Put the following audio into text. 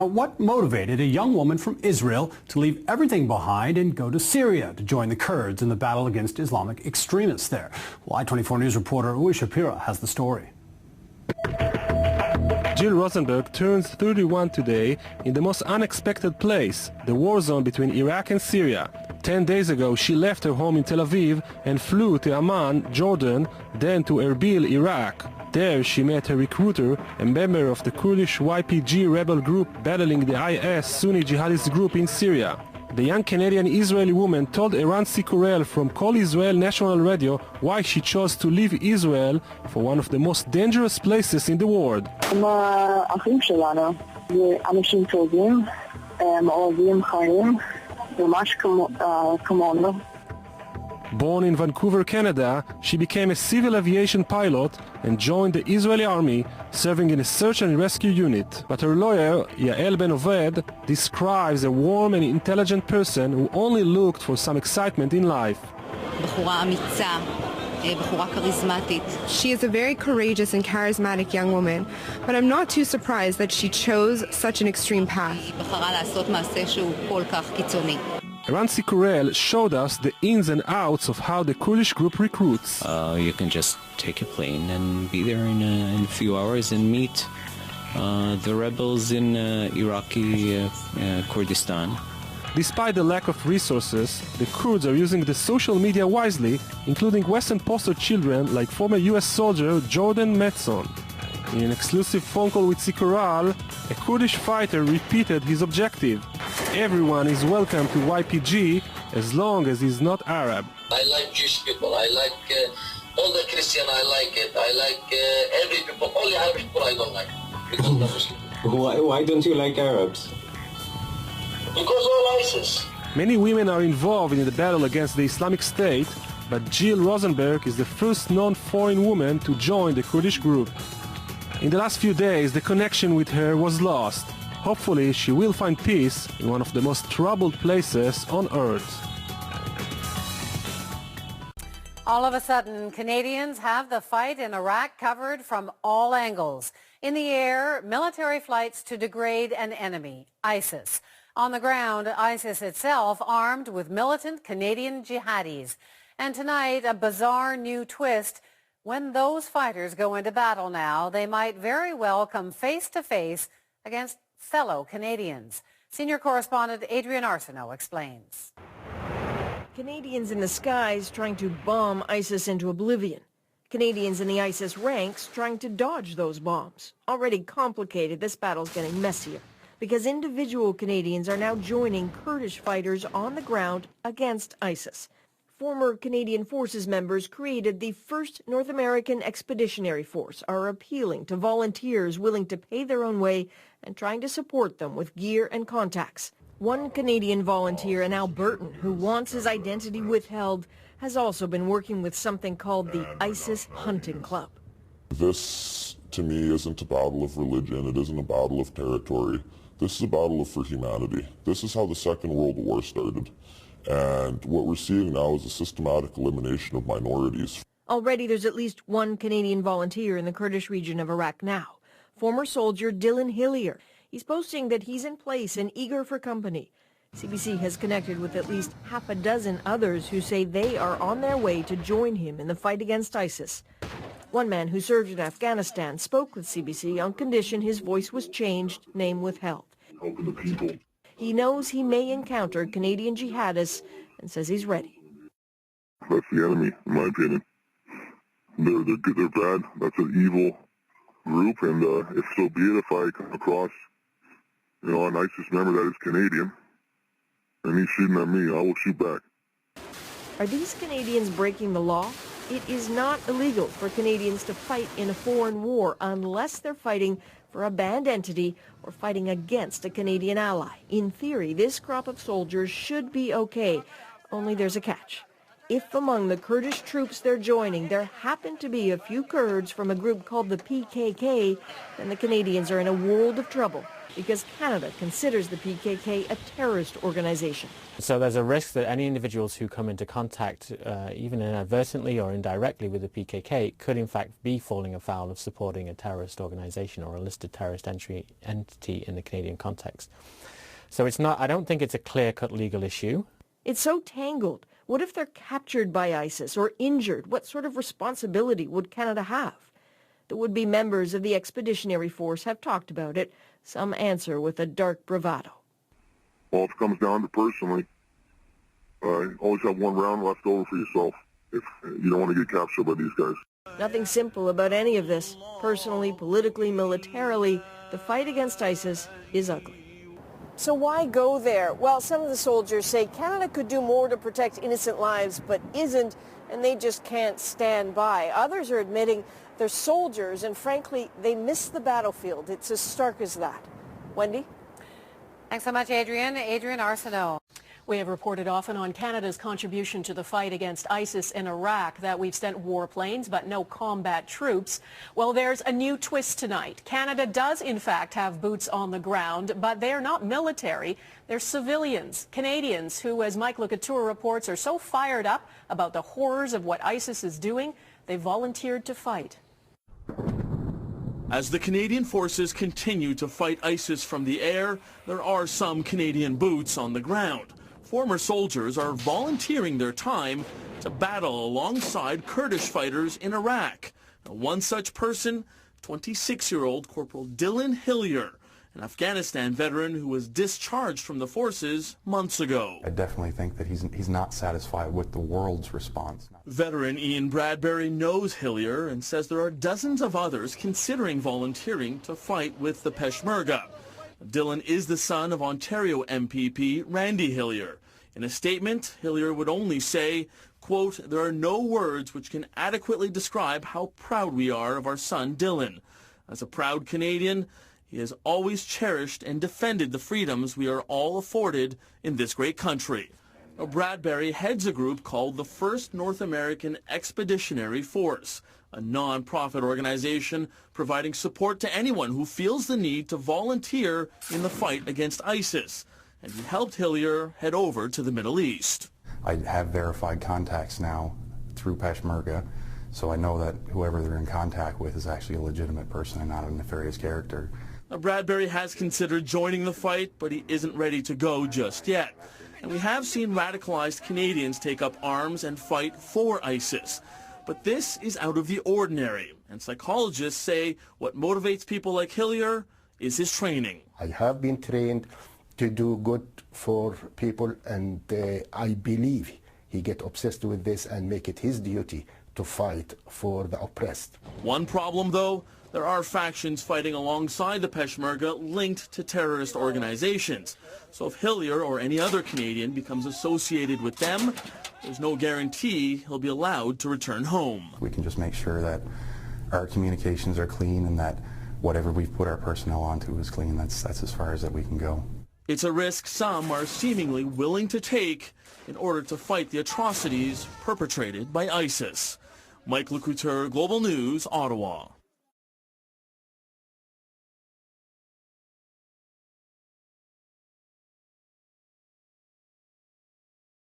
What motivated a young woman from Israel to leave everything behind and go to Syria to join the Kurds in the battle against Islamic extremists there? Well, I-24 News reporter Uri Shapira has the story. Jill Rosenberg turns 31 today in the most unexpected place, the war zone between Iraq and Syria. 10 days ago, she left her home in Tel Aviv and flew to Amman, Jordan, then to Erbil, Iraq. There she met her recruiter, a member of the Kurdish YPG rebel group battling the IS Sunni jihadist group in Syria. The young Canadian-Israeli woman told Eran Sikurel from Kol Israel National Radio why she chose to leave Israel for one of the most dangerous places in the world. האחים שלנו, זה אנשים טובים, הם אוהבים חיים, ממש כמונו. Born in Vancouver, Canada, she became a civil aviation pilot and joined the Israeli army, serving in a search and rescue unit. But her lawyer, Yael Ben-Oved, describes a warm and intelligent person who only looked for some excitement in life. She is a very courageous and charismatic young woman, but I'm not too surprised that she chose such an extreme path. Eran Sikurel showed us the ins and outs of how the Kurdish group recruits. You can just take a plane and be there in a few hours and meet the rebels in Iraqi Kurdistan. Despite the lack of resources, the Kurds are using the social media wisely, including Western poster children like former US soldier Jordan Metson. In an exclusive phone call with Sikurel, a Kurdish fighter repeated his objective. Everyone is welcome to YPG as long as he's not Arab. I like Jewish people, I like all the Christian, I like it, I like every people, only Arab people I don't like. Because they're Muslim. Why don't you like Arabs? Because all ISIS. Many women are involved in the battle against the Islamic State, but Jill Rosenberg is the first non-foreign woman to join the Kurdish group. In the last few days, the connection with her was lost. Hopefully, she will find peace in one of the most troubled places on earth. All of a sudden, Canadians have the fight in Iraq covered from all angles. In the air, military flights to degrade an enemy, ISIS. On the ground, ISIS itself armed with militant Canadian jihadis. And tonight, a bizarre new twist. When those fighters go into battle now, they might very well come face to face against fellow Canadians. Senior correspondent Adrian Arsenault explains. Canadians in the skies trying to bomb ISIS into oblivion. Canadians in the ISIS ranks trying to dodge those bombs. Already complicated, this battle's getting messier because individual Canadians are now joining Kurdish fighters on the ground against ISIS. Former Canadian Forces members created the first North American Expeditionary Force are appealing to volunteers willing to pay their own way and trying to support them with gear and contacts. One Canadian volunteer in Alberton who wants his identity withheld has also been working with something called the ISIS Hunting Club. This, to me, isn't a battle of religion. It isn't a battle of territory. This is a battle for humanity. This is how the Second World War started. And what we're seeing now is a systematic elimination of minorities. Already there's at least one Canadian volunteer in the Kurdish region of Iraq now. Former soldier Dylan Hillier. He's posting that he's in place and eager for company. CBC has connected with at least half a dozen others who say they are on their way to join him in the fight against ISIS. One man who served in Afghanistan spoke with CBC on condition his voice was changed, name withheld. He knows he may encounter Canadian jihadists and says he's ready. That's the enemy, in my opinion. They're bad. That's an evil group, and if so be it, if I come across, an ISIS member that is Canadian, and he's shooting at me, I will shoot back. Are these Canadians breaking the law? It is not illegal for Canadians to fight in a foreign war unless they're fighting for a banned entity or fighting against a Canadian ally. In theory, this crop of soldiers should be okay, only there's a catch. if among the Kurdish troops they're joining there happen to be a few Kurds from a group called the PKK, then the Canadians are in a world of trouble because Canada considers the PKK a terrorist organization. So there's a risk that any individuals who come into contact, even inadvertently or indirectly, with the PKK could in fact be falling afoul of supporting a terrorist organization or a listed terrorist entity in the Canadian context. So it's not, I don't think it's a clear-cut legal issue. It's so tangled. What if they're captured by ISIS or injured? What sort of responsibility would Canada have? The would-be members of the expeditionary force have talked about it. Some answer with a dark bravado. Well, if it comes down to personally, always have one round left over for yourself if you don't want to get captured by these guys. Nothing simple about any of this. Personally, politically, militarily, the fight against ISIS is ugly. So why go there? Well, some of the soldiers say Canada could do more to protect innocent lives, but isn't, and they just can't stand by. Others are admitting they're soldiers, and frankly, they miss the battlefield. It's as stark as that. Wendy? Thanks so much, Adrian. Adrian Arsenault. We have reported often on Canada's contribution to the fight against ISIS in Iraq, that we've sent warplanes but no combat troops. Well, there's a new twist tonight. Canada does, in fact, have boots on the ground, but they're not military. They're civilians, Canadians who, as Mike Locouture reports, are so fired up about the horrors of what ISIS is doing, they volunteered to fight. As the Canadian forces continue to fight ISIS from the air, there are some Canadian boots on the ground. Former soldiers are volunteering their time to battle alongside Kurdish fighters in Iraq. Now, one such person, 26-year-old Corporal Dylan Hillier, an Afghanistan veteran who was discharged from the forces months ago. I definitely think that he's not satisfied with the world's response. Veteran Ian Bradbury knows Hillier and says there are dozens of others considering volunteering to fight with the Peshmerga. Dylan is the son of Ontario MPP Randy Hillier. In a statement, Hillier would only say, quote, "There are no words which can adequately describe how proud we are of our son Dylan. As a proud Canadian, he has always cherished and defended the freedoms we are all afforded in this great country." Now, Bradbury heads a group called the First North American Expeditionary Force, a non-profit organization providing support to anyone who feels the need to volunteer in the fight against ISIS. And he helped Hillier head over to the Middle East. I have verified contacts now through Peshmerga, so I know that whoever they're in contact with is actually a legitimate person and not a nefarious character. Now, Bradbury has considered joining the fight, but he isn't ready to go just yet. And we have seen radicalized Canadians take up arms and fight for ISIS. But this is out of the ordinary, and psychologists say what motivates people like Hillier is his training. I have been trained to do good for people, and I believe he get obsessed with this and make it his duty to fight for the oppressed. One problem, though, there are factions fighting alongside the Peshmerga linked to terrorist organizations. So if Hillier or any other Canadian becomes associated with them, there's no guarantee he'll be allowed to return home. We can just make sure that our communications are clean and that whatever we've put our personnel onto is clean. That's as far as that we can go. It's a risk some are seemingly willing to take in order to fight the atrocities perpetrated by ISIS. Mike Locouture, Global News, Ottawa.